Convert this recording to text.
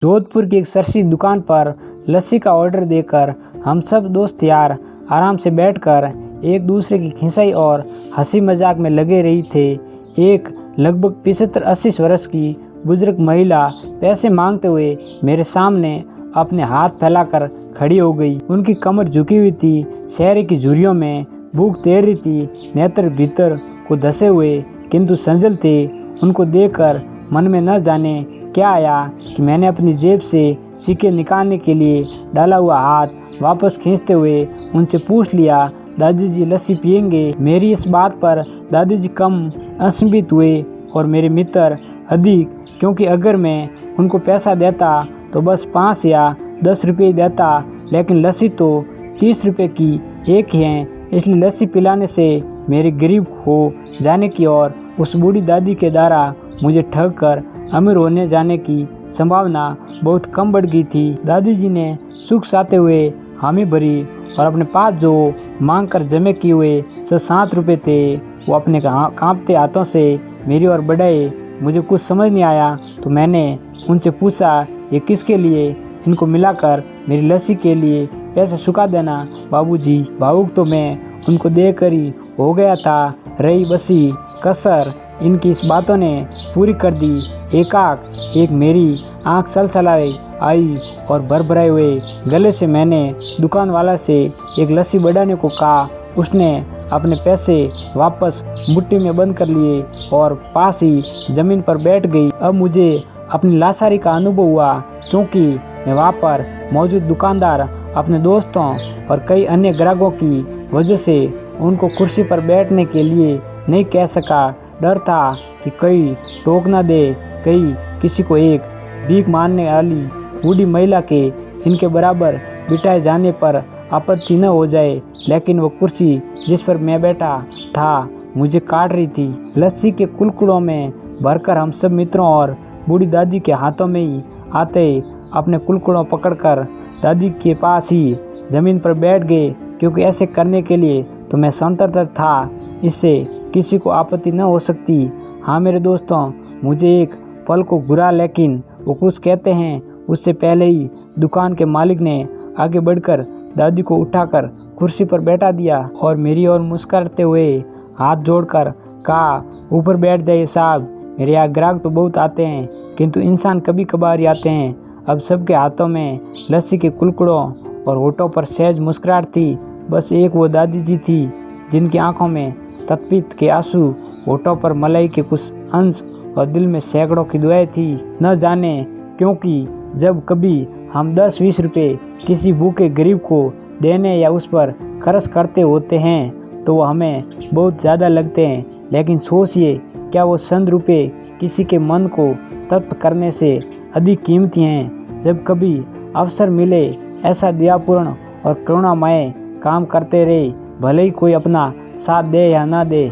जोधपुर की एक सरसी दुकान पर लस्सी का ऑर्डर देकर हम सब दोस्त यार आराम से बैठकर एक दूसरे की खिंचाई और हंसी मजाक में लगे रही थे। एक लगभग 75-80 वर्ष की बुजुर्ग महिला पैसे मांगते हुए मेरे सामने अपने हाथ फैलाकर खड़ी हो गई। उनकी कमर झुकी हुई थी, शहर की झुर्रियों में भूख तैर रही थी, नेत्र भीतर को धसे हुए किंतु संजल थे। उनको देखकर मन में न जाने क्या आया कि मैंने अपनी जेब से सिक्के निकालने के लिए डाला हुआ हाथ वापस खींचते हुए उनसे पूछ लिया, दादी जी लस्सी पियेंगे? मेरी इस बात पर दादी जी कम असंभित हुए और मेरे मित्र अधिक, क्योंकि अगर मैं उनको पैसा देता तो बस 5 या 10 रुपये देता, लेकिन लस्सी तो 30 रुपये की एक ही है, इसलिए लस्सी पिलाने से मेरे गरीब हो जाने की और उस बूढ़ी दादी के द्वारा मुझे ठग कर अमीर होने जाने की संभावना बहुत कम बढ़ गई थी। दादी जी ने सुख साते हुए हामी भरी और अपने पास जो मांग कर जमे किए हुए 7 रुपये थे वो अपने कांपते हाथों से मेरी ओर बढ़ाए। मुझे कुछ समझ नहीं आया तो मैंने उनसे पूछा, ये किसके लिए? इनको मिलाकर मेरी लस्सी के लिए पैसे चुका देना बाबूजी। भावुक तो मैं उनको देकर ही हो गया था। रही बसी कसर इनकी इस बातों ने पूरी कर दी। एक मेरी आंख सलसलाई आई और भरभराए हुए गले से मैंने दुकान वाला से एक लस्सी बढ़ाने को कहा। उसने अपने पैसे वापस मुट्ठी में बंद कर लिए और पास ही जमीन पर बैठ गई। अब मुझे अपनी लाचारी का अनुभव हुआ, क्योंकि मैं वहाँ पर मौजूद दुकानदार, अपने दोस्तों और कई अन्य ग्राहकों की वजह से उनको कुर्सी पर बैठने के लिए नहीं कह सका। डर था कि कहीं टोक ना दे, कहीं किसी को एक भीख मांगने वाली बूढ़ी महिला के इनके बराबर बिठाए जाने पर आपत्ति न हो जाए। लेकिन वो कुर्सी जिस पर मैं बैठा था मुझे काट रही थी। लस्सी के कुलकुलों में भरकर हम सब मित्रों और बूढ़ी दादी के हाथों में ही आते अपने कुलकुलों पकड़कर दादी के पास ही जमीन पर बैठ गए, क्योंकि ऐसे करने के लिए तो मैं स्वतंत्र था, इससे किसी को आपत्ति न हो सकती। हाँ मेरे दोस्तों, मुझे एक पल को घुरा, लेकिन वो कुछ कहते हैं उससे पहले ही दुकान के मालिक ने आगे बढ़कर दादी को उठाकर कुर्सी पर बैठा दिया और मेरी ओर मुस्कुराते हुए हाथ जोड़कर कहा, ऊपर बैठ जाइए साहब, मेरे यहाँ ग्राहक तो बहुत आते हैं किंतु इंसान कभी कभार ही आते हैं। अब सबके हाथों में लस्सी के कुलकुलों और होठों पर सहज मुस्कुराहट थी। बस एक वो दादी जी थी जिनकी आंखों में तत्पित के आंसू, होठों पर मलाई के कुछ अंश और दिल में सैकड़ों की दुआएं थी। न जाने क्योंकि जब कभी हम 10-20 रुपये किसी भूखे गरीब को देने या उस पर खर्च करते होते हैं तो वो हमें बहुत ज़्यादा लगते हैं, लेकिन सोचिए क्या वो 100 रुपये किसी के मन को तृप्त करने से अधिक कीमती हैं। जब कभी अवसर मिले ऐसा दयापूर्ण और करुणामय काम करते रहे, भले ही कोई अपना साथ दे या ना दे।